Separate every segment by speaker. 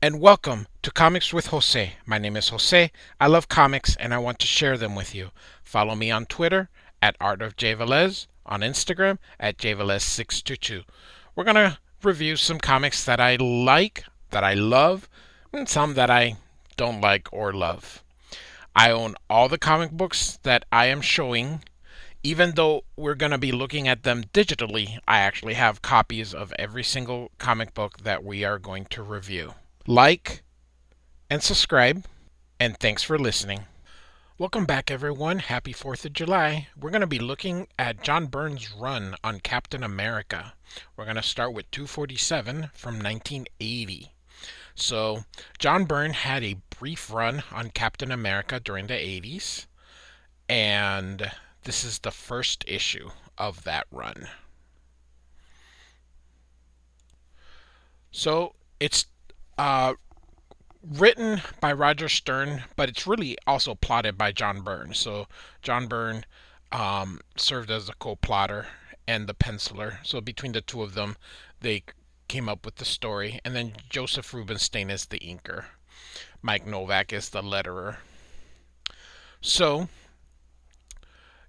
Speaker 1: and welcome to Comics with Jose. My name is Jose. I love comics and I want to share them with you. Follow me on Twitter at Art of J. Velez, on Instagram at jvelez622. We're going to review some comics that I like, that I love, and some that I don't like or love. I own all the comic books that I am showing. Even though we're going to be looking at them digitally, I actually have copies of every single comic book that we are going to review. Like and subscribe, and thanks for listening. Welcome back, everyone. Happy 4th of July. We're going to be looking at John Byrne's run on Captain America. We're going to start with 247 from 1980. So, John Byrne had a brief run on Captain America during the 80s, and this is the first issue of that run. So, it's uh, written by Roger Stern, but it's really also plotted by John Byrne. So John Byrne served as the co-plotter and the penciler. So between the two of them, they came up with the story. And then Joseph Rubinstein is the inker. Mike Novak is the letterer. So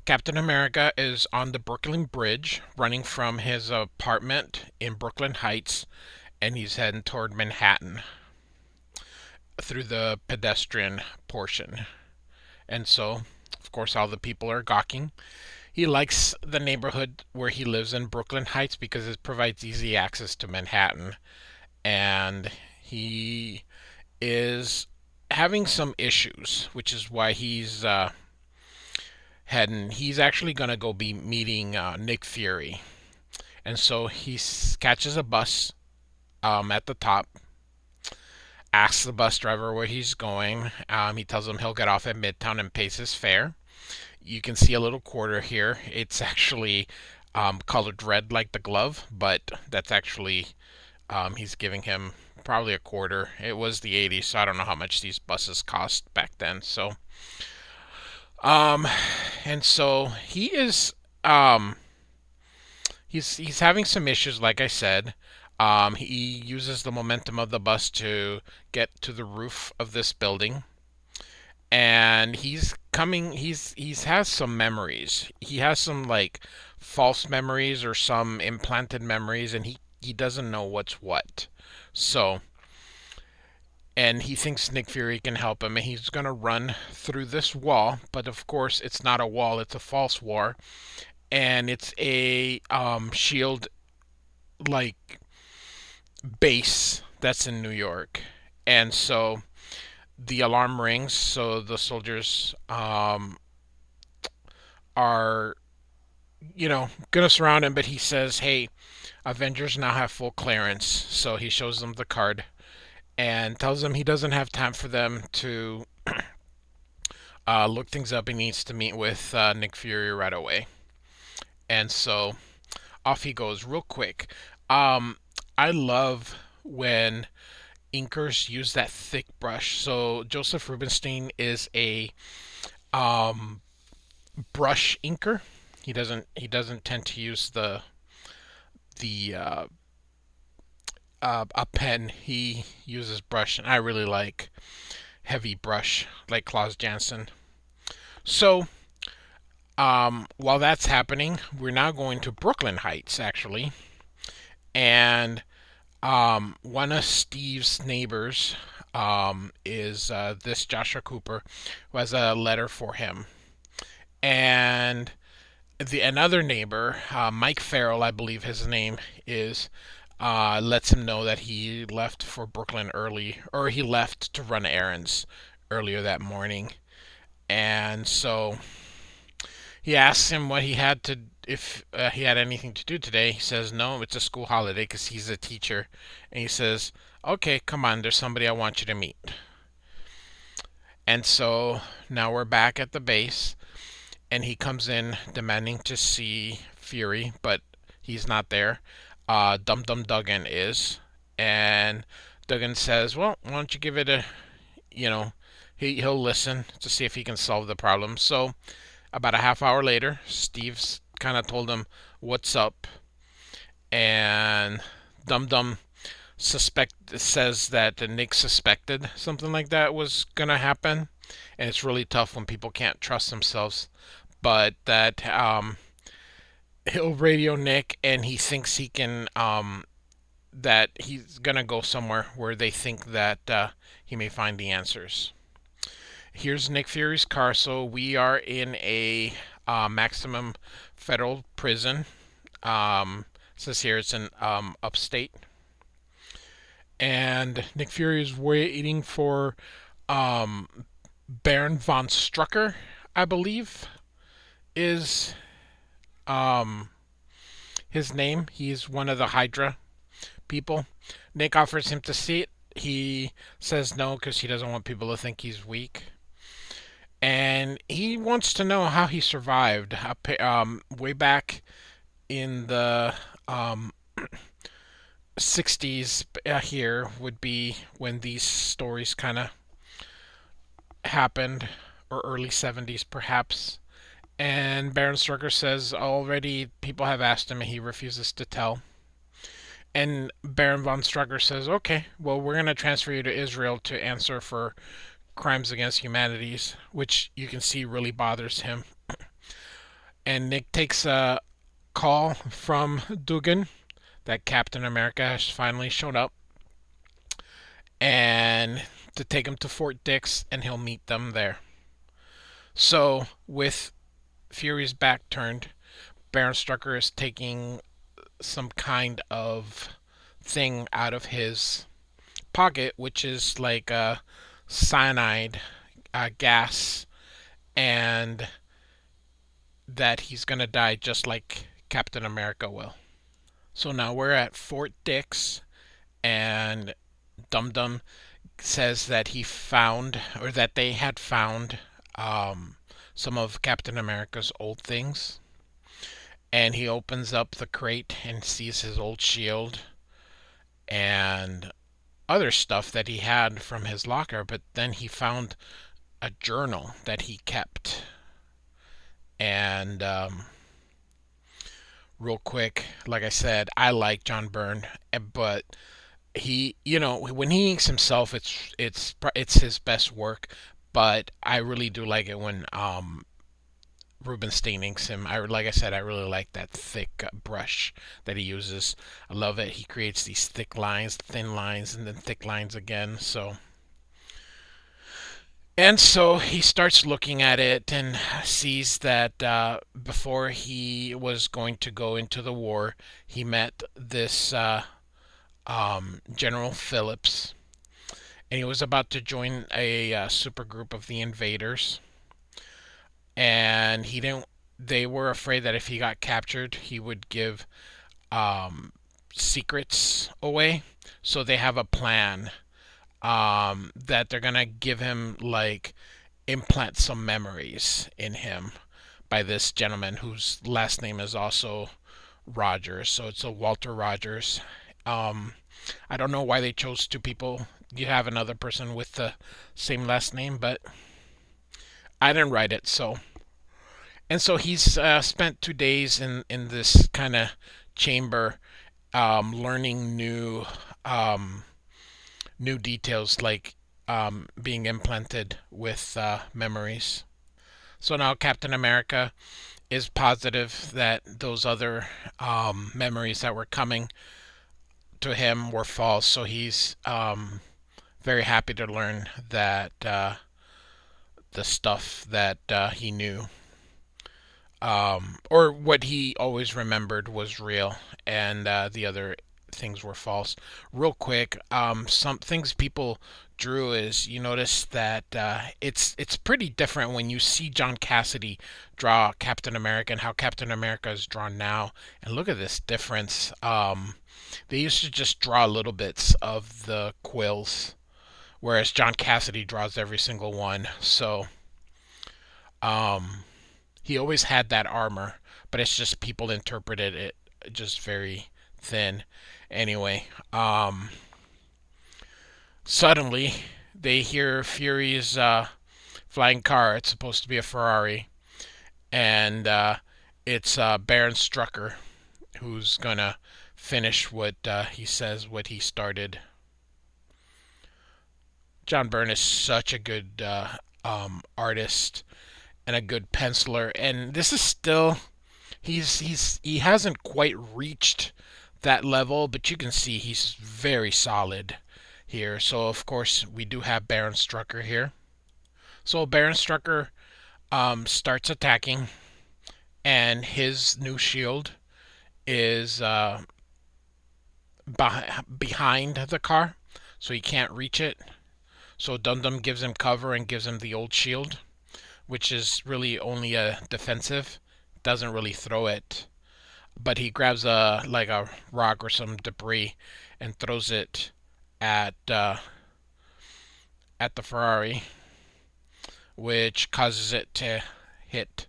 Speaker 1: Captain America is on the Brooklyn Bridge, running from his apartment in Brooklyn Heights, and he's heading toward Manhattan through the pedestrian portion. And so, of course, all the people are gawking. He likes the neighborhood where he lives in Brooklyn Heights because it provides easy access to Manhattan. And he is having some issues, which is why he's actually going to go be meeting Nick Fury. And so he catches a bus at the top, asks the bus driver where he's going. He tells him he'll get off at Midtown and pays his fare. You can see a little quarter here. It's actually colored red like the glove, but that's actually he's giving him probably a quarter. It was the 80s, so I don't know how much these buses cost back then. So, um, and so he is he's having some issues, like I said. He uses the momentum of the bus to get to the roof of this building, and he's has some memories. He has some like false memories or some implanted memories, and he doesn't know what's what. So, and he thinks Nick Fury can help him, and he's gonna run through this wall. But of course, it's not a wall; it's a false wall, and it's a shield like base that's in New York. And so the alarm rings, so the soldiers are, gonna surround him. But he says, "Hey, Avengers now have full clearance." So he shows them the card and tells them he doesn't have time for them to look things up. He needs to meet with Nick Fury right away. And so off he goes real quick. I love when inkers use that thick brush. So Joseph Rubinstein is a um, brush inker. He doesn't tend to use the a pen. He uses brush, and I really like heavy brush like Klaus Janson. So while that's happening, we're now going to Brooklyn Heights actually, and one of Steve's neighbors is this Joshua Cooper, who has a letter for him, and the another neighbor, Mike Farrell, I believe his name is, lets him know that he left for Brooklyn early, or he left to run errands earlier that morning, and so he asks him what he had to if he had anything to do today. He says no, it's a school holiday because he's a teacher, and he says, "Okay, come on, there's somebody I want you to meet." And so now we're back at the base, and he comes in demanding to see Fury, but he's not there. Dum Dum Duggan is, and Duggan says, "Well, why don't you give it a, you know, he'll listen to see if he can solve the problem." So about a half hour later, Steve's kind of told him what's up, and Dum Dum says that Nick suspected something like that was gonna happen, and it's really tough when people can't trust themselves. But that he'll radio Nick, and he thinks he can that he's gonna go somewhere where they think that he may find the answers. Here's Nick Fury's car. So we are in a maximum federal prison. It says here it's in upstate, and Nick Fury is waiting for um, Baron von Strucker, I believe, is um, his name. He's one of the Hydra people. Nick offers him to see it. He says no because he doesn't want people to think he's weak. And he wants to know how he survived. Way back in the um, 60s, here would be when these stories kind of happened, or early 70s perhaps. And Baron Strucker says already people have asked him and he refuses to tell. And Baron von Strucker says, okay, well, we're going to transfer you to Israel to answer for crimes against humanities, which you can see really bothers him. And Nick takes a call from Dugan that Captain America has finally shown up, and to take him to Fort Dix, and he'll meet them there. So, with Fury's back turned, Baron Strucker is taking some kind of thing out of his pocket, which is like a cyanide gas, and that he's gonna die just like Captain America will. So now we're at Fort Dix, and Dum Dum says that he found, or that they had found, some of Captain America's old things. And he opens up the crate and sees his old shield and other stuff that he had from his locker. But then he found a journal that he kept. And real quick, like I said, I like John Byrne, but he, when he inks himself, it's his best work. But I really do like it when Rubenstein inks him. Like I said, I really like that thick brush that he uses. I love it. He creates these thick lines, thin lines, and then thick lines again. So he starts looking at it and sees that before he was going to go into the war, he met this General Phillips, and he was about to join a super group of the invaders. And he didn't. They were afraid that if he got captured, he would give um, secrets away. So they have a plan that they're gonna give him, like, implant some memories in him by this gentleman whose last name is also Rogers. So it's a Walter Rogers. Um, I don't know why they chose two people. You have another person with the same last name, but I didn't write it. So he's spent 2 days in this kind of chamber, learning new details, like being implanted with memories. So now Captain America is positive that those other memories that were coming to him were false. So he's very happy to learn that the stuff that he knew, or what he always remembered, was real, and the other things were false. Real quick, some things people drew is, you notice that it's pretty different when you see John Cassidy draw Captain America and how Captain America is drawn now. And look at this difference. They used to just draw little bits of the quills, whereas John Cassidy draws every single one. So um, he always had that armor, but it's just people interpreted it just very thin. Anyway, suddenly they hear Fury's flying car. It's supposed to be a Ferrari, and it's Baron Strucker who's gonna finish what he says, what he started. John Byrne is such a good artist and a good penciler, and this is still he hasn't quite reached that level, but you can see he's very solid here. So of course we do have Baron Strucker here. So Baron Strucker starts attacking, and his new shield is behind the car, so he can't reach it. So Dum Dum gives him cover and gives him the old shield, which is really only a defensive. Doesn't really throw it, but he grabs a like a rock or some debris and throws it at at the Ferrari, which causes it to hit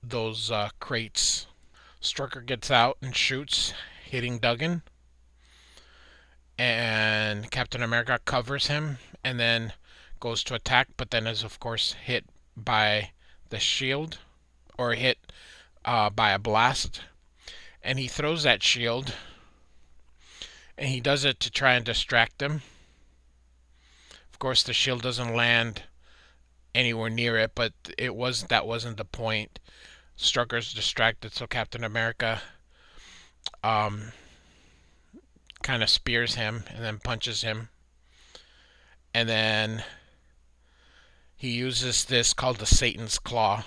Speaker 1: those crates. Strucker gets out and shoots, hitting Duggan, and Captain America covers him and then goes to attack, but then is of course hit by the shield or hit by a blast, and he throws that shield, and he does it to try and distract him. Of course, the shield doesn't land anywhere near it, but that wasn't the point. Strucker's distracted, so Captain America um, kind of spears him and then punches him, and then he uses this called the Satan's Claw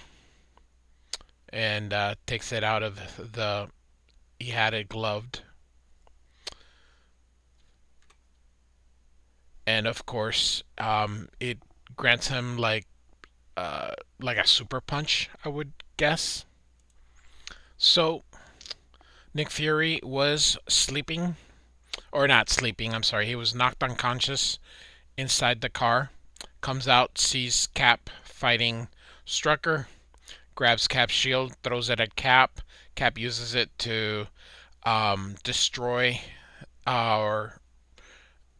Speaker 1: and takes it out of the he had it gloved, and of course it grants him like a super punch, I would guess. So Nick Fury was sleeping, or not sleeping, I'm sorry, he was knocked unconscious inside the car. Comes out, sees Cap fighting Strucker, grabs Cap's shield, throws it at Cap. Cap uses it to destroy or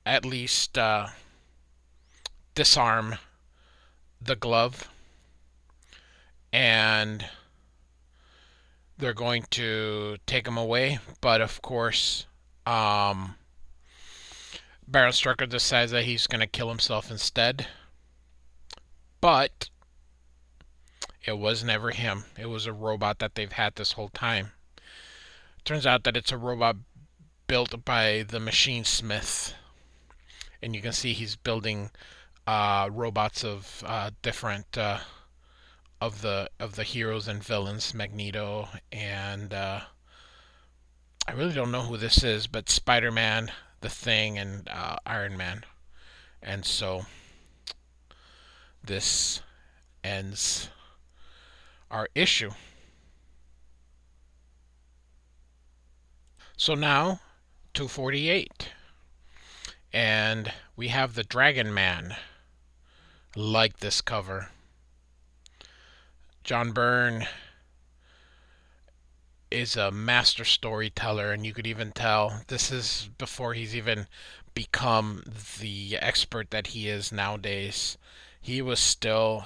Speaker 1: at least disarm the glove, and they're going to take him away. But of course, Baron Strucker decides that he's going to kill himself instead. But it was never him. It was a robot that they've had this whole time. Turns out that it's a robot built by the machine smith, and you can see he's building robots of different of the heroes and villains, Magneto, and I really don't know who this is, but Spider-Man, the Thing, and Iron Man. And so this ends our issue. So now 248, and we have the Dragon Man. Like this cover. John Byrne is a master storyteller, and you could even tell this is before he's even become the expert that he is nowadays. He was still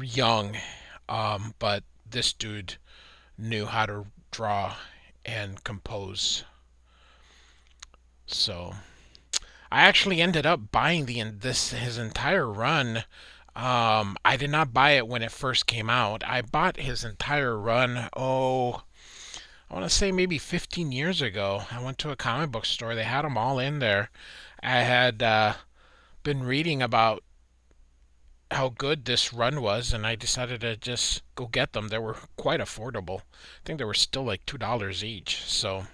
Speaker 1: young, but this dude knew how to draw and compose. So I actually ended up buying this his entire run. I did not buy it when it first came out. I bought his entire run, oh, I want to say maybe 15 years ago. I went to a comic book store. They had them all in there. I had been reading about how good this run was, and I decided to just go get them. They were quite affordable. I think they were still like $2 each, so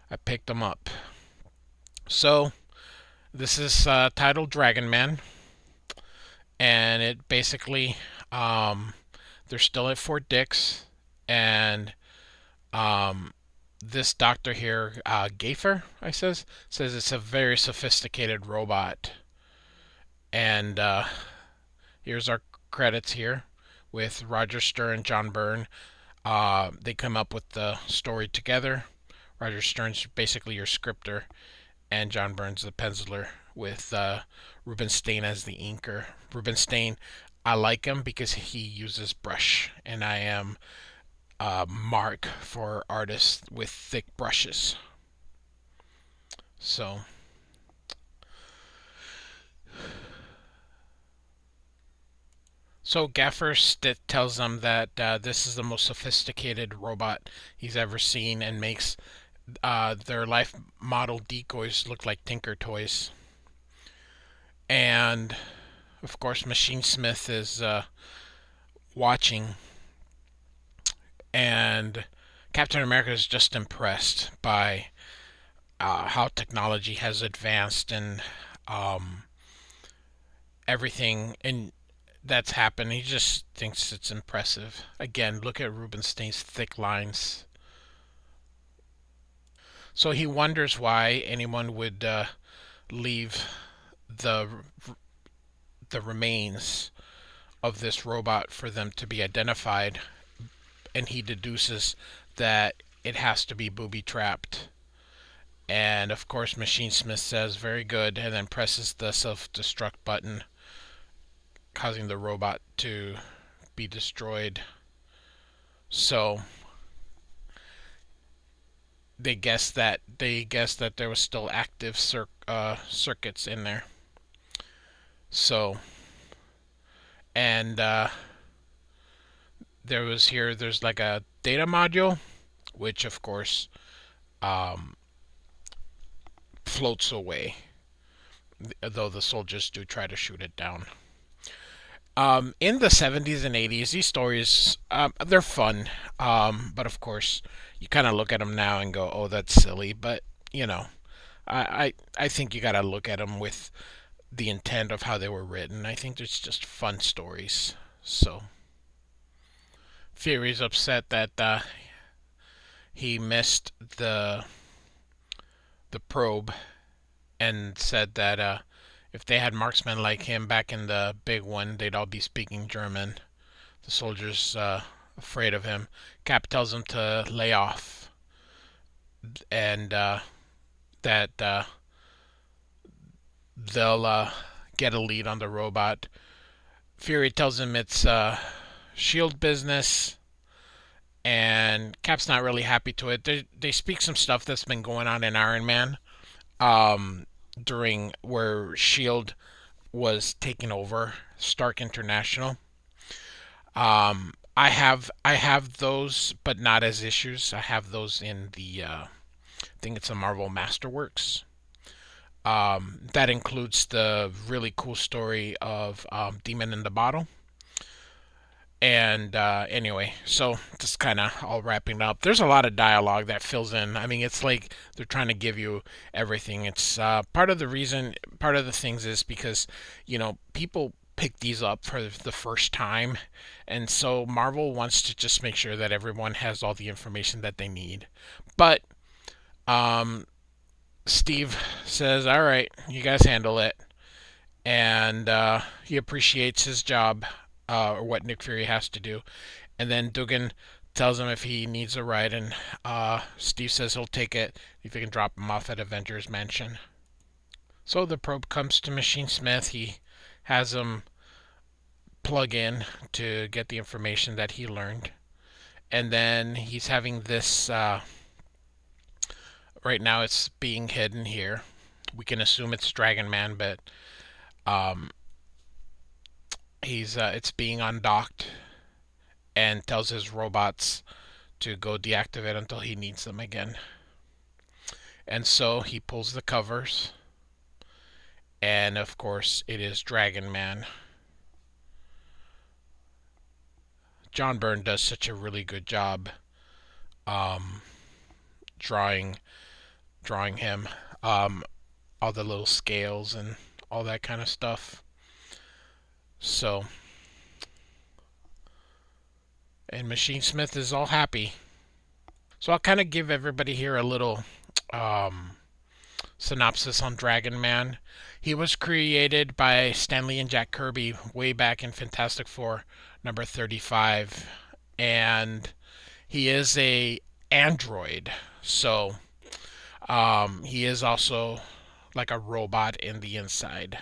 Speaker 1: I picked them up. So this is titled Dragon Man, and it basically they're still at Fort Dix, and this doctor here, Gaffer, says it's a very sophisticated robot, and here's our credits here with Roger Stern and John Byrne. They come up with the story together. Roger Stern's basically your scripter, and John Byrne's the penciler, with Rubenstein as the inker. Rubenstein, I like him because he uses brush, and I am mark for artists with thick brushes. So, Gaffer tells them that this is the most sophisticated robot he's ever seen, and makes their life model decoys look like Tinker toys. And of course, Machine Smith is watching, and Captain America is just impressed by how technology has advanced, and um, everything that's happened. He just thinks it's impressive. Again, look at Rubinstein's thick lines. So he wonders why anyone would leave the the remains of this robot for them to be identified, and he deduces that it has to be booby trapped. And of course, Machine Smith says, "Very good," and then presses the self destruct button, causing the robot to be destroyed. So they guessed that there was still active circuits in there. So, and there's like a data module, which of course um, floats away, though the soldiers do try to shoot it down. In the 70s and 80s, these stories, they're fun, but of course, you kind of look at them now and go, "Oh, that's silly." But you know, I think you got to look at them with the intent of how they were written. I think it's just fun stories. So Fury's upset that he missed the probe, and said that if they had marksmen like him back in the big one, they'd all be speaking German. The soldiers afraid of him. Cap tells him to lay off, and that they'll get a lead on the robot. Fury tells him it's Shield business, and Cap's not really happy to it. They speak some stuff that's been going on in Iron Man, um, during where Shield was taking over Stark International. I have those, but not as issues. I have those in the I think it's a Marvel Masterworks. That includes the really cool story of Demon in the Bottle. And anyway, so just kind of all wrapping up. There's a lot of dialogue that fills in. I mean, it's like they're trying to give you everything. It's part of the reason, part of the things is because, people pick these up for the first time. And so Marvel wants to just make sure that everyone has all the information that they need. But um, Steve says, "All right, you guys handle it." And he appreciates his job, or what Nick Fury has to do. And then Dugan tells him if he needs a ride, and Steve says he'll take it if he can drop him off at Avengers Mansion. So the probe comes to Machine Smith. He has him plug in to get the information that he learned. And then he's having this. Right now, it's being hidden here. We can assume it's Dragon Man, but um, it's being undocked, and tells his robots to go deactivate until he needs them again. And so he pulls the covers, and of course it is Dragon Man. John Byrne does such a really good job um, drawing drawing him, um, all the little scales and all that kind of stuff. So, and Machine Smith is all happy. So I'll kind of give everybody here a little um, synopsis on Dragon Man. He was created by Stan Lee and Jack Kirby way back in Fantastic Four number 35, and he is a android. So he is also like a robot in the inside.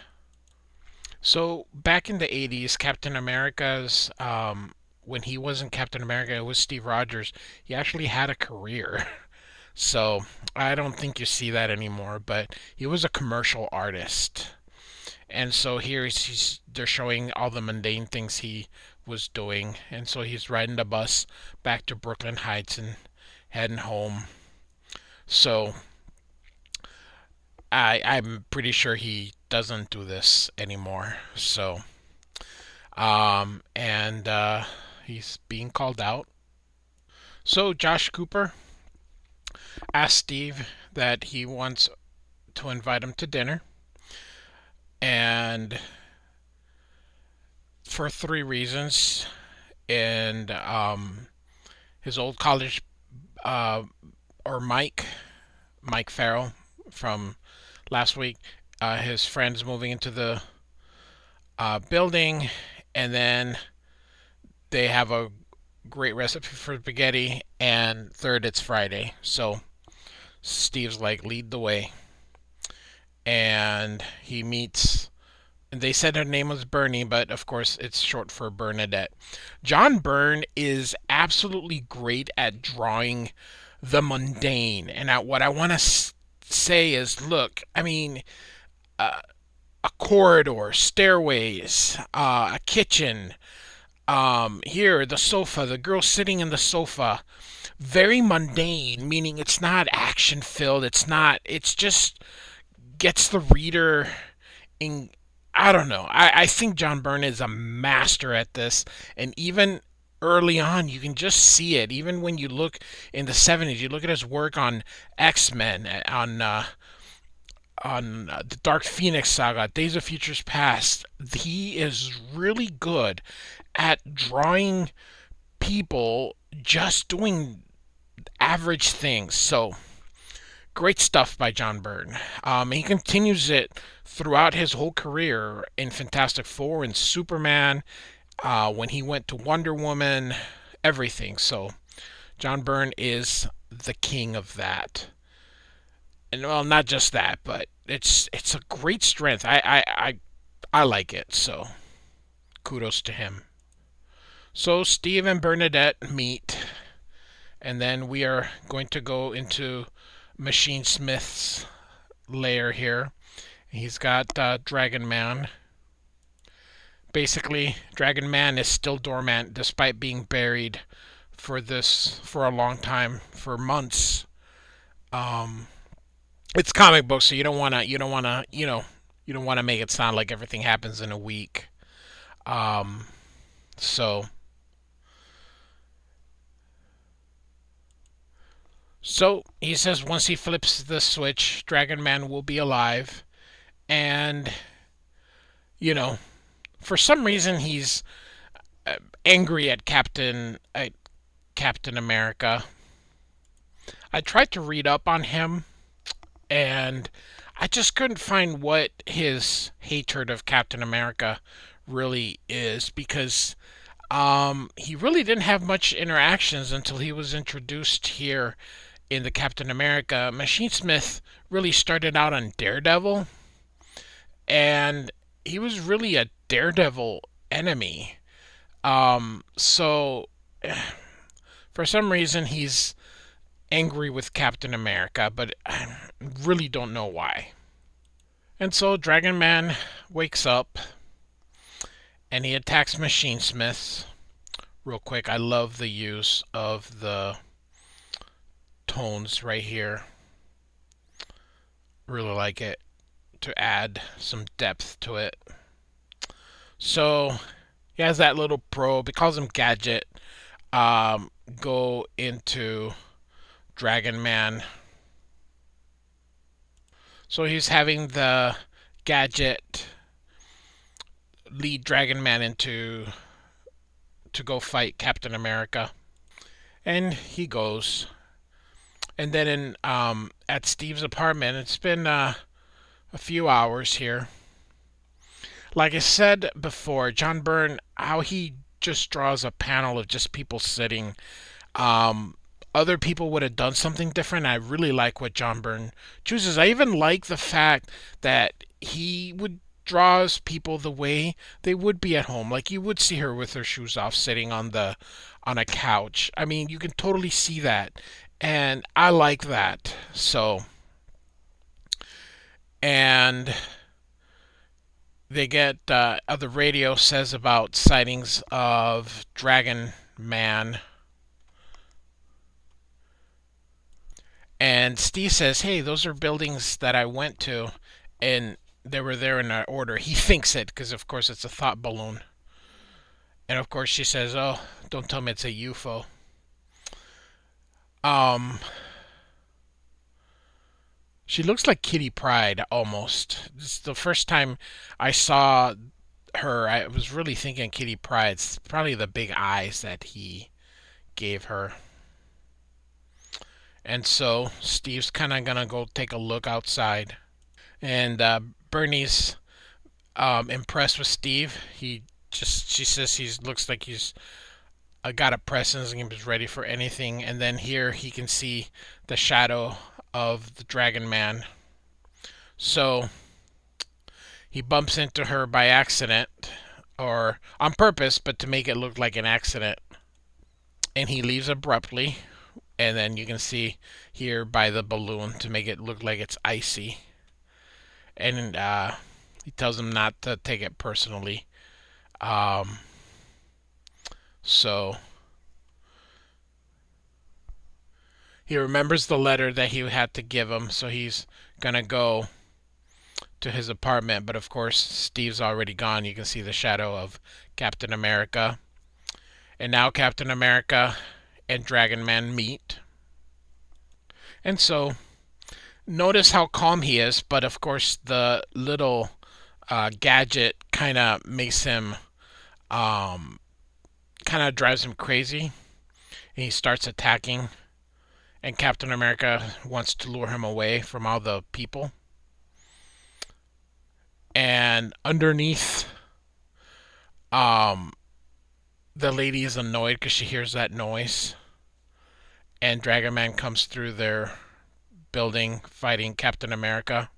Speaker 1: So back in the 80s, Captain America's when he wasn't Captain America, it was Steve Rogers. He actually had a career. So I don't think you see that anymore, but he was a commercial artist. And so here they're showing all the mundane things he was doing. And so he's riding the bus back to Brooklyn Heights and heading home. So I'm pretty sure he doesn't do this anymore. So and he's being called out. So Josh Cooper asked Steve that he wants to invite him to dinner, and for three reasons. And his old college, uh, or Mike Farrell from last week, his friends moving into the building, and then they have a great recipe for spaghetti, and third, it's Friday. So Steve's like, lead the way. And he meets, they said her name was Bernie, but of course it's short for Bernadette. John Byrne is absolutely great at drawing the mundane. And what I want to say is, look, I mean, uh, a corridor, stairways, a kitchen, here, the sofa, the girl sitting in the sofa. Very mundane, meaning it's not action filled. It's not, it's just gets the reader in. I don't know. I think John Byrne is a master at this. And even early on, you can just see it. Even when you look in the 70s, you look at his work on X-Men, on the Dark Phoenix saga, Days of Futures Past. He is really good at drawing people just doing average things. So great stuff by John Byrne. He continues it throughout his whole career in Fantastic Four and Superman, when he went to Wonder Woman, everything. So John Byrne is the king of that. And well, not just that, but it's a great strength. I like it. So kudos to him. So Steve and Bernadette meet, and then we are going to go into Machine Smith's lair here. He's got Dragon Man. Basically, Dragon Man is still dormant despite being buried for a long time, for months. Um, it's comic book, so you don't wanna make it sound like everything happens in a week. Um, so so he says once he flips the switch, Dragon Man will be alive, and you know, for some reason he's angry at Captain America. I tried to read up on him, and I just couldn't find what his hatred of Captain America really is, because he really didn't have much interactions until he was introduced here in the Captain America. Machine Smith really started out on Daredevil, and he was really a Daredevil enemy. So for some reason he's angry with Captain America, but I really don't know why. And so Dragon Man wakes up and he attacks Machine Smith. Real quick, I love the use of the tones right here. Really like it to add some depth to it. So he has that little probe. He calls him Gadget. Go into Dragon Man. So he's having the Gadget lead Dragon Man into to go fight Captain America, and he goes. And then in at Steve's apartment, it's been a few hours here. Like I said before, John Byrne, how he just draws a panel of just people sitting. Um, Other people would have done something different. I really like what John Byrne chooses. I even like the fact that he would draws people the way they would be at home. Like you would see her with her shoes off sitting on a couch. I mean, you can totally see that. And I like that. So, and they get the radio says about sightings of Dragon Man. And Steve says, "Hey, those are buildings that I went to, and they were there in that order." He thinks it because, of course, it's a thought balloon. And of course, she says, "Oh, don't tell me it's a UFO." Um, she looks like Kitty Pryde almost. This is the first time I saw her. I was really thinking Kitty Pryde. It's probably the big eyes that he gave her. And so Steve's kind of gonna go take a look outside, and Bernie's impressed with Steve. She says he looks like he's got a presence and he's ready for anything. And then here he can see the shadow of the Dragon Man. So he bumps into her by accident or on purpose, but to make it look like an accident. And he leaves abruptly. And then you can see here by the balloon to make it look like it's icy. And he tells him not to take it personally. Um, so he remembers the letter that he had to give him, so he's gonna go to his apartment. But of course, Steve's already gone. You can see the shadow of Captain America. And now Captain America and Dragon Man meet. And so notice how calm he is, but of course, the little gadget kind of makes him, um, kind of drives him crazy. And he starts attacking. And Captain America wants to lure him away from all the people. And underneath, um, the lady is annoyed because she hears that noise. And Dragon Man comes through their building fighting Captain America.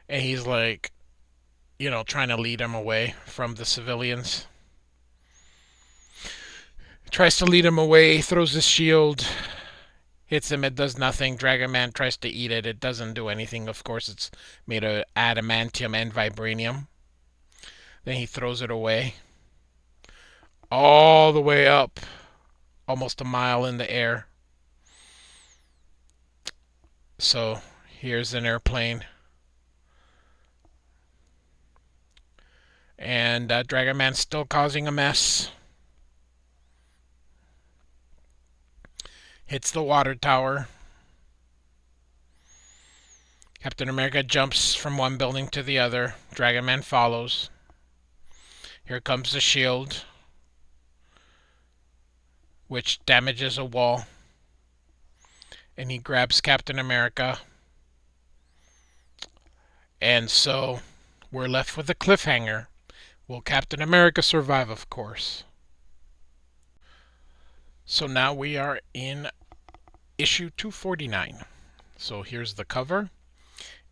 Speaker 1: And he's like, trying to lead him away from the civilians. Tries to lead him away, throws his shield, hits him, it does nothing. Dragon Man tries to eat it, it doesn't do anything. Of course, it's made of adamantium and vibranium. Then he throws it away. All the way up, almost a mile in the air. So here's an airplane. And Dragon Man's still causing a mess. Hits the water tower. Captain America jumps from one building to the other. Dragon Man follows. Here comes the shield, which damages a wall. And he grabs Captain America. And so we're left with a cliffhanger. Will Captain America survive, of course? So now we are in issue 249. So here's the cover.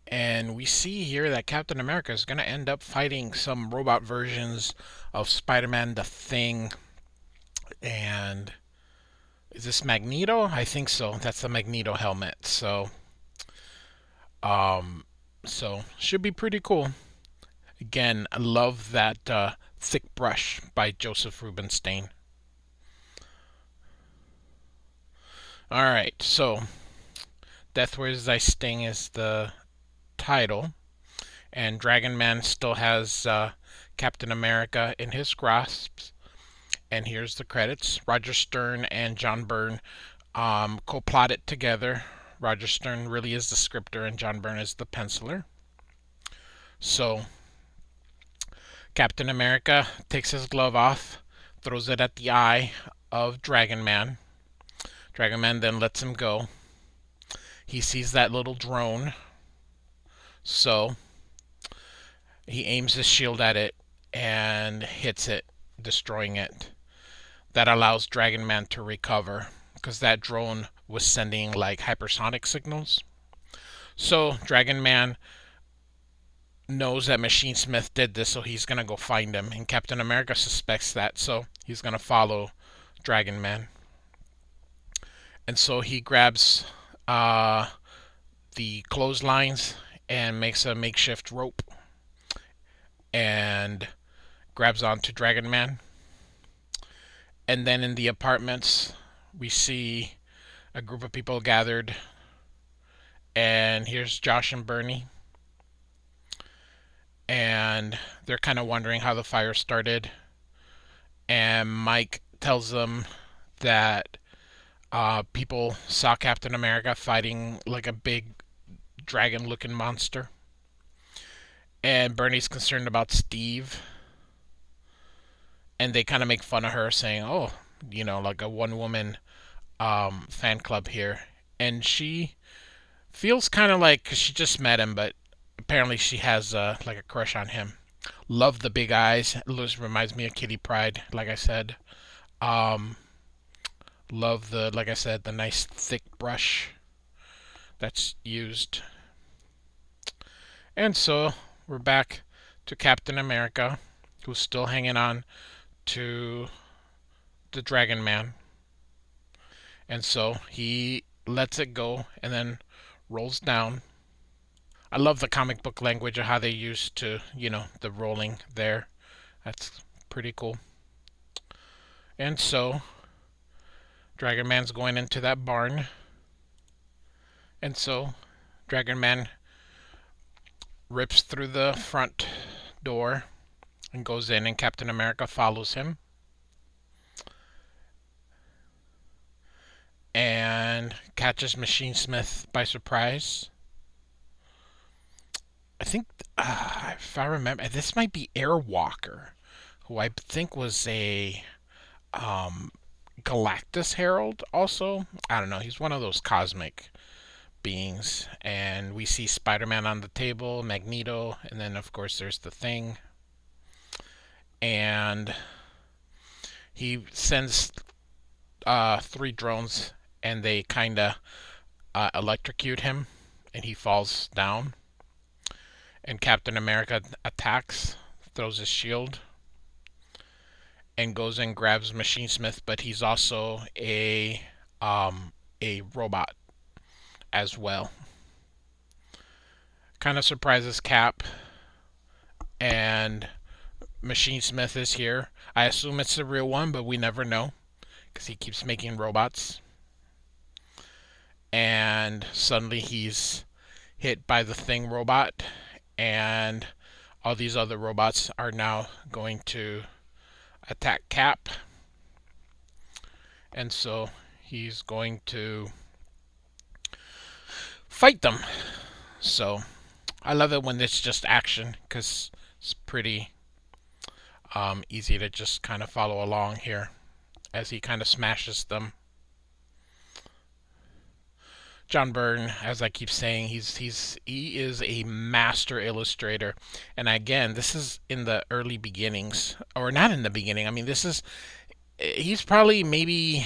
Speaker 1: And we see here that Captain America is going to end up fighting some robot versions of Spider-Man, the Thing. And is this Magneto? I think so. That's the Magneto helmet. So should be pretty cool. Again, I love that thick brush by Joseph Rubinstein. Alright, so Death Wears Thy Sting is the title. And Dragon Man still has Captain America in his grasp. And here's the credits. Roger Stern and John Byrne co-plotted together. Roger Stern really is the scripter and John Byrne is the penciler. So Captain America takes his glove off, throws it at the eye of Dragon Man. Dragon Man then lets him go. He sees that little drone, so he aims his shield at it and hits it, destroying it. That allows Dragon Man to recover, because that drone was sending like hypersonic signals. So Dragon Man knows that Machine Smith did this, so he's gonna go find him. And Captain America suspects that, so he's gonna follow Dragon Man. And so he grabs uh, the clotheslines and makes a makeshift rope and grabs onto Dragon Man. And then in the apartments, we see a group of people gathered, and here's Josh and Bernie, and they're kind of wondering how the fire started. And Mike tells them that people saw Captain America fighting like a big dragon-looking monster, and Bernie's concerned about Steve, and they kind of make fun of her, saying, "Oh, like a one-woman fan club here," and she feels kind of like 'cause she just met him, but apparently she has like a crush on him. Love the big eyes. It reminds me of Kitty Pryde, like I said. Um, love like I said, the nice thick brush that's used. And so we're back to Captain America, who's still hanging on to the Dragon Man. And so he lets it go and then rolls down. I love the comic book language of how they used to, the rolling there. That's pretty cool. And so Dragon Man's going into that barn. And so Dragon Man rips through the front door and goes in, and Captain America follows him and catches Machine Smith by surprise. I think, if I remember, this might be Airwalker, who I think was a um, Galactus Herald also. I don't know. He's one of those cosmic beings. And we see Spider Man on the table, Magneto, and then, of course, there's the Thing. And he sends three drones, and they kind of electrocute him, and he falls down. And Captain America attacks, throws his shield, and goes and grabs Machine Smith, but he's also a robot as well. Kind of surprises Cap, and Machine Smith is here. I assume it's the real one, but we never know because he keeps making robots. And suddenly he's hit by the Thing robot, and all these other robots are now going to attack Cap. And so he's going to fight them. So I love it when it's just action because it's pretty easy to just kind of follow along here as he kind of smashes them. John Byrne, as I keep saying, he is a master illustrator. And again, this is in the early beginnings, or not in the beginning. I mean, he's probably maybe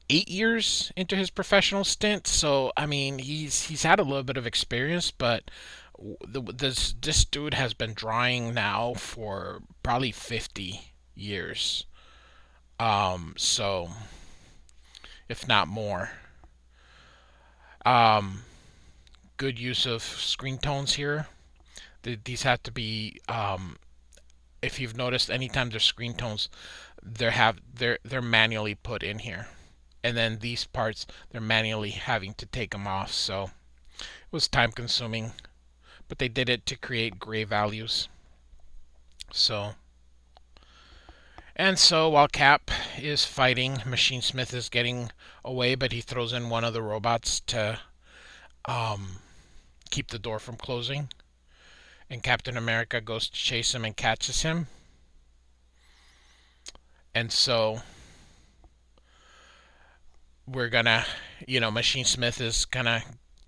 Speaker 1: 8 years into his professional stint. So I mean, he's had a little bit of experience, but this dude has been drawing now for probably 50 years. So if not more. Um, Good use of screen tones here. These have to be. If you've noticed, anytime there's screen tones, they're manually put in here, and then these parts they're manually having to take them off. So it was time consuming, but they did it to create gray values. So. And so while Cap is fighting, Machine Smith is getting away, but he throws in one of the robots to um, keep the door from closing. And Captain America goes to chase him and catches him. And so we're gonna, Machine Smith is gonna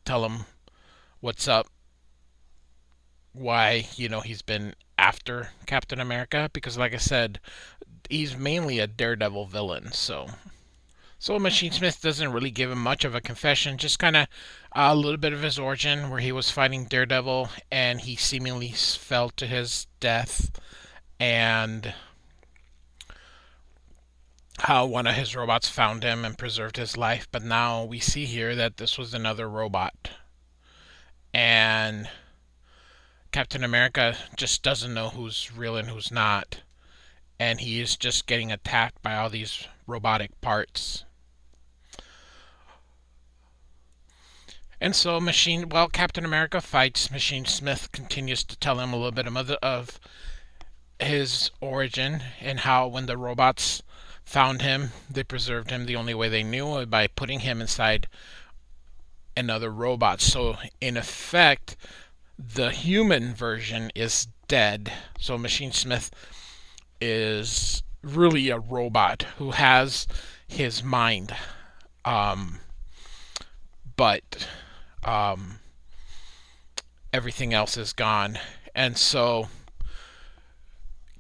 Speaker 1: tell him what's up, why, he's been after Captain America, because like I said, he's mainly a Daredevil villain, so So Machine Smith doesn't really give him much of a confession, just kind of a little bit of his origin where he was fighting Daredevil and he seemingly fell to his death, and how one of his robots found him and preserved his life. But now we see here that this was another robot, and Captain America just doesn't know who's real and who's not, and he is just getting attacked by all these robotic parts. And so Captain America fights. Machine Smith continues to tell him a little bit of his origin and how when the robots found him, they preserved him the only way they knew, by putting him inside another robot. So in effect, the human version is dead. So Machine Smith is really a robot who has his mind, um, but um, everything else is gone. And so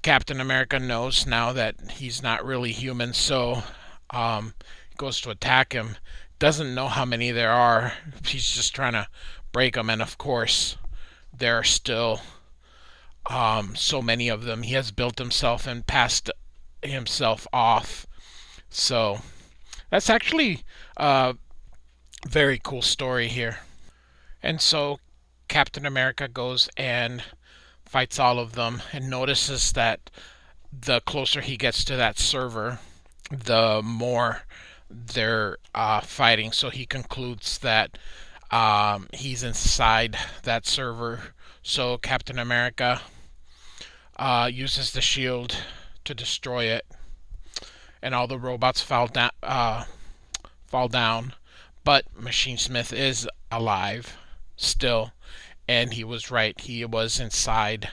Speaker 1: Captain America knows now that he's not really human, so he goes to attack him. Doesn't know how many there are. He's just trying to break them, and of course, there are still so many of them. He has built himself and passed himself off. So that's actually a very cool story here. And so Captain America goes and fights all of them and notices that the closer he gets to that server, the more they're fighting. So he concludes that he's inside that server. So Captain America uses the shield to destroy it, and all the robots fall down. But Machine Smith is alive still, and he was right. He was inside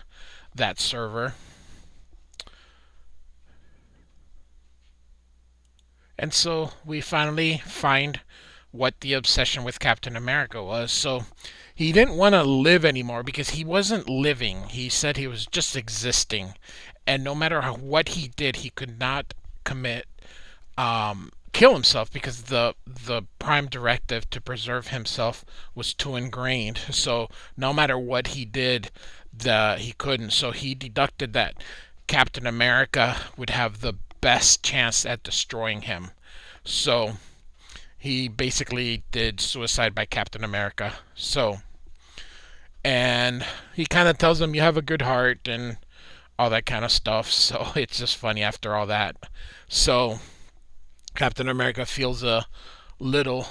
Speaker 1: that server. And so we finally find what the obsession with Captain America was. So he didn't want to live anymore because he wasn't living. He said he was just existing. And no matter what he did, he could not kill himself because the prime directive to preserve himself was too ingrained. So no matter what he did, he couldn't. So he deducted that Captain America would have the best chance at destroying him. So he basically did suicide by Captain America. So, and he kind of tells him, "You have a good heart," and all that kind of stuff. So it's just funny after all that. So Captain America feels a little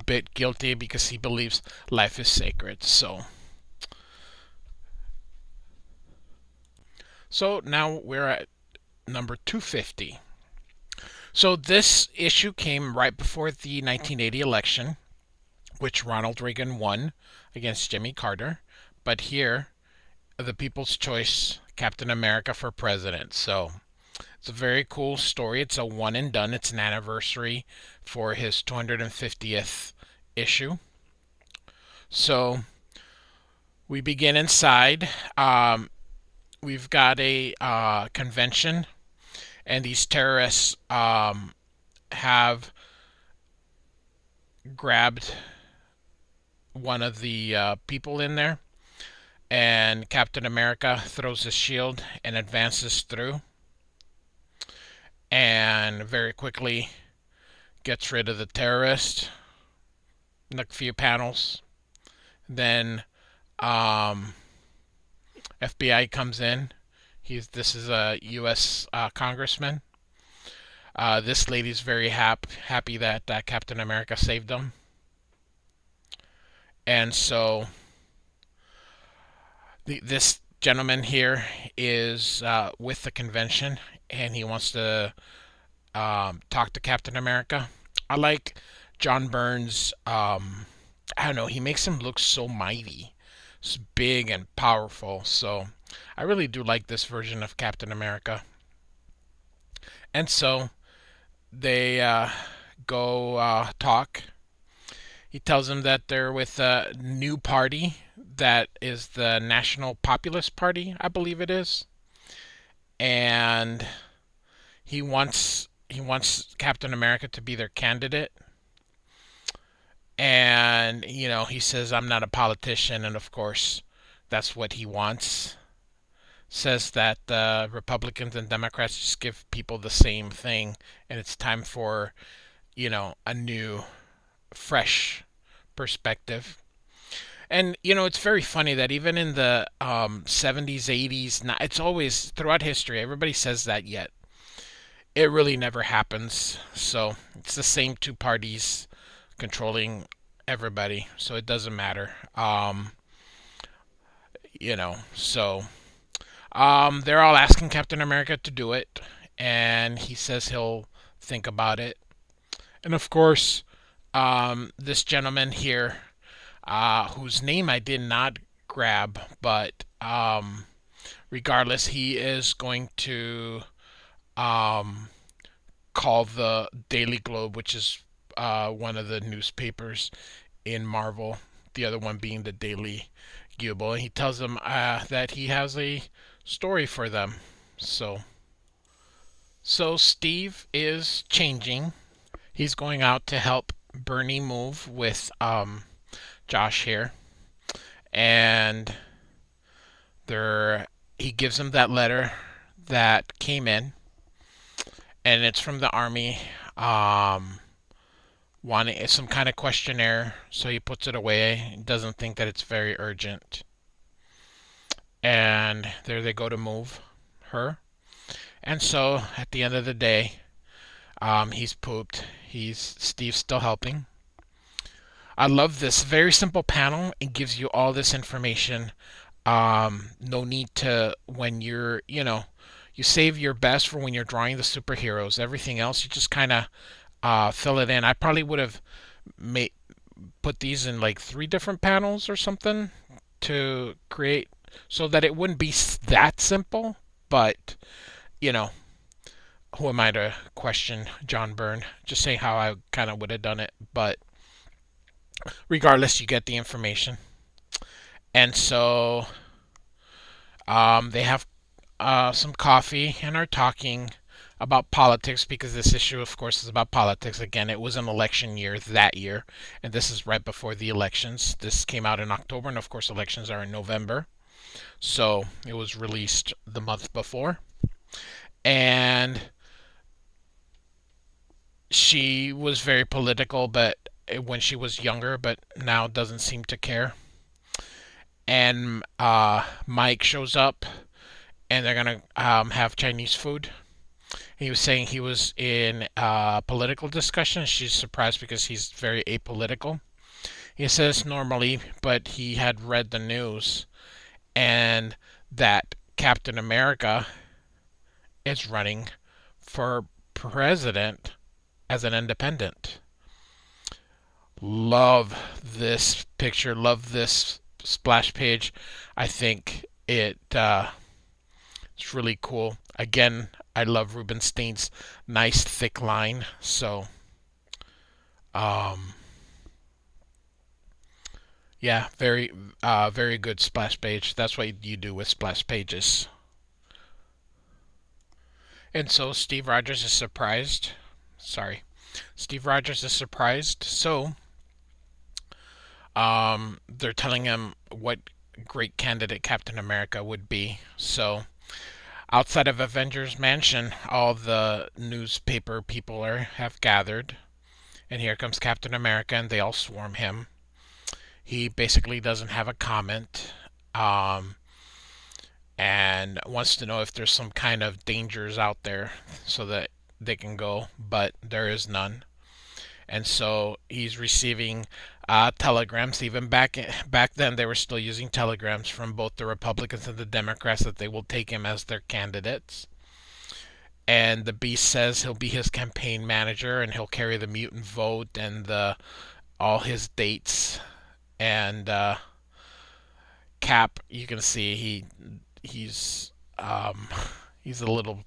Speaker 1: bit guilty because he believes life is sacred. So now we're at number 250. So this issue came right before the 1980 election, which Ronald Reagan won against Jimmy Carter. But here, the People's Choice, Captain America for President. So it's a very cool story. It's a one and done. It's an anniversary for his 250th issue. So we begin inside. We've got a convention, and these terrorists have grabbed one of the people in there, and Captain America throws his shield and advances through, and very quickly gets rid of the terrorist in a few panels. Then FBI comes in. This is a U.S. Congressman. This lady's very happy that Captain America saved them, and so this gentleman here is with the convention, and he wants to talk to Captain America. I like John Byrne's. I don't know. He makes him look so mighty, it's big and powerful. So I really do like this version of Captain America. And so they go talk. He tells them that they're with a new party that is the National Populist Party, I believe it is. And he wants Captain America to be their candidate, and he says I'm not a politician, and of course that's what he wants. Says that Republicans and Democrats just give people the same thing, and it's time for a new, fresh perspective. And it's very funny that even in the 70s, 80s, it's always throughout history, everybody says that, yet it really never happens. So it's the same two parties controlling everybody, so it doesn't matter. So they're all asking Captain America to do it, and he says he'll think about it. And of course, this gentleman here, whose name I did not grab, but regardless, he is going to um, call the Daily Globe, which is one of the newspapers in Marvel, the other one being the Daily Bugle. And he tells them that he has a story for them. So Steve is changing. He's going out to help Bernie move with Josh here, and there he gives him that letter that came in, and it's from the army, wanting some kind of questionnaire. So he puts it away. He doesn't think that it's very urgent, and there they go to move her. And so at the end of the day, he's pooped. He's Steve's still helping. I love this very simple panel. It gives you all this information. No need to, when you save your best for when you're drawing the superheroes. Everything else, you just kind of fill it in. I probably would have made put these in like three different panels or something to create so that it wouldn't be that simple. But you know, who am I to question John Byrne? Just saying how I kind of would have done it. But regardless, you get the information. And so they have some coffee and are talking about politics, because this issue, of course, is about politics. Again, it was an election year that year, and this is right before the elections. This came out in October, and of course, elections are in November. So it was released the month before. And she was very political, but when she was younger, but now doesn't seem to care. And Mike shows up, and they're gonna have Chinese food. He was saying he was in a political discussion. She's surprised because he's very apolitical. He says normally, but he had read the news and that Captain America is running for president as an independent. Love this picture. Love this splash page. I think it's really cool. Again, I love Rubenstein's nice thick line. So, um, yeah, very good splash page. That's what you do with splash pages. And so Steve Rogers is surprised. Sorry, Steve Rogers is surprised. So, they're telling him what great candidate Captain America would be. So, outside of Avengers Mansion, all the newspaper people have gathered, and here comes Captain America, and they all swarm him. He basically doesn't have a comment, um, and wants to know if there's some kind of dangers out there so that they can go, but there is none. And so he's receiving telegrams. Even back then, they were still using telegrams from both the Republicans and the Democrats that they will take him as their candidates. And the Beast says he'll be his campaign manager, and he'll carry the mutant vote and all his dates. And Cap, you can see he's he's a little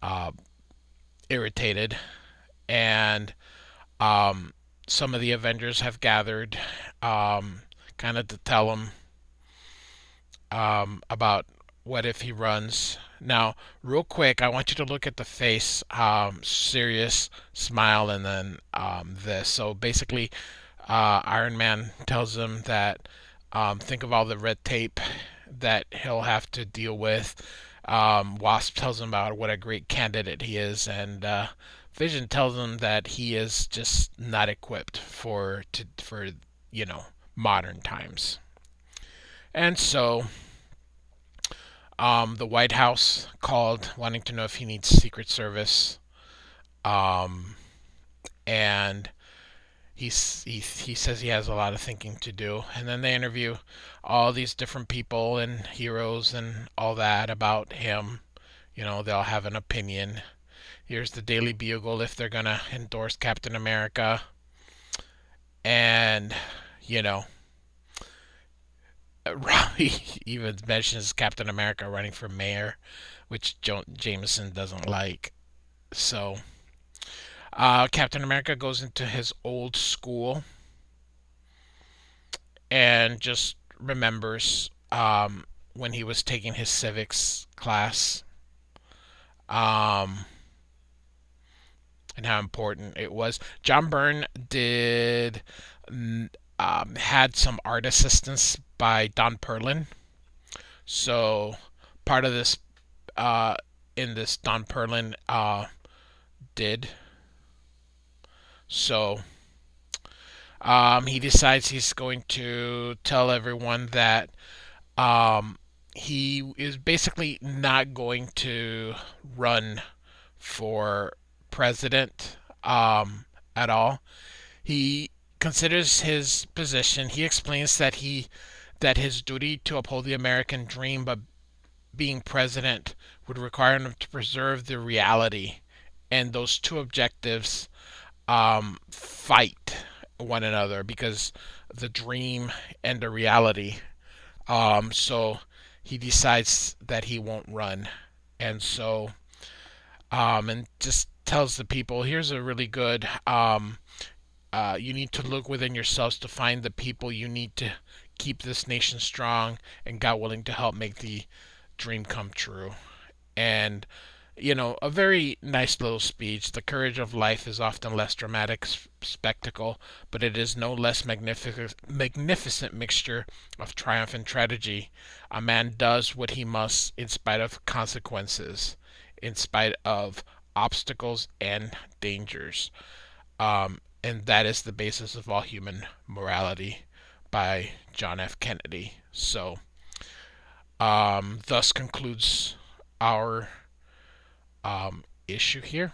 Speaker 1: uh, irritated, and some of the Avengers have gathered, kind of to tell him about what if he runs? Now, real quick, I want you to look at the face, serious smile, and then this. So basically, Iron Man tells him that think of all the red tape that he'll have to deal with. Wasp tells him about what a great candidate he is, and Vision tells him that he is just not equipped for modern times. And so the White House called, wanting to know if he needs Secret Service, um, and he says he has a lot of thinking to do. And then they interview all these different people and heroes and all that about him. They'll have an opinion. Here's the Daily Bugle if they're gonna endorse Captain America, and you know, Robbie even mentions Captain America running for mayor, which Jameson doesn't like. So Captain America goes into his old school and just remembers when he was taking his civics class, um, and how important it was. John Byrne did had some art assistance by Don Perlin. So part of this uh, in this Don Perlin did. So he decides he's going to tell everyone that he is basically not going to run for president at all. He considers his position. He explains that his duty to uphold the American dream, but being president would require him to preserve the reality, and those two objectives fight one another because the dream and the reality. So he decides that he won't run, and so and just tells the people, here's a really good you need to look within yourselves to find the people you need to keep this nation strong and God willing to help make the dream come true. And a very nice little speech. The courage of life is often less dramatic spectacle, but it is no less magnificent mixture of triumph and tragedy. A man does what he must in spite of consequences, in spite of obstacles and dangers. And that is the basis of all human morality by John F. Kennedy. So, thus concludes our issue here.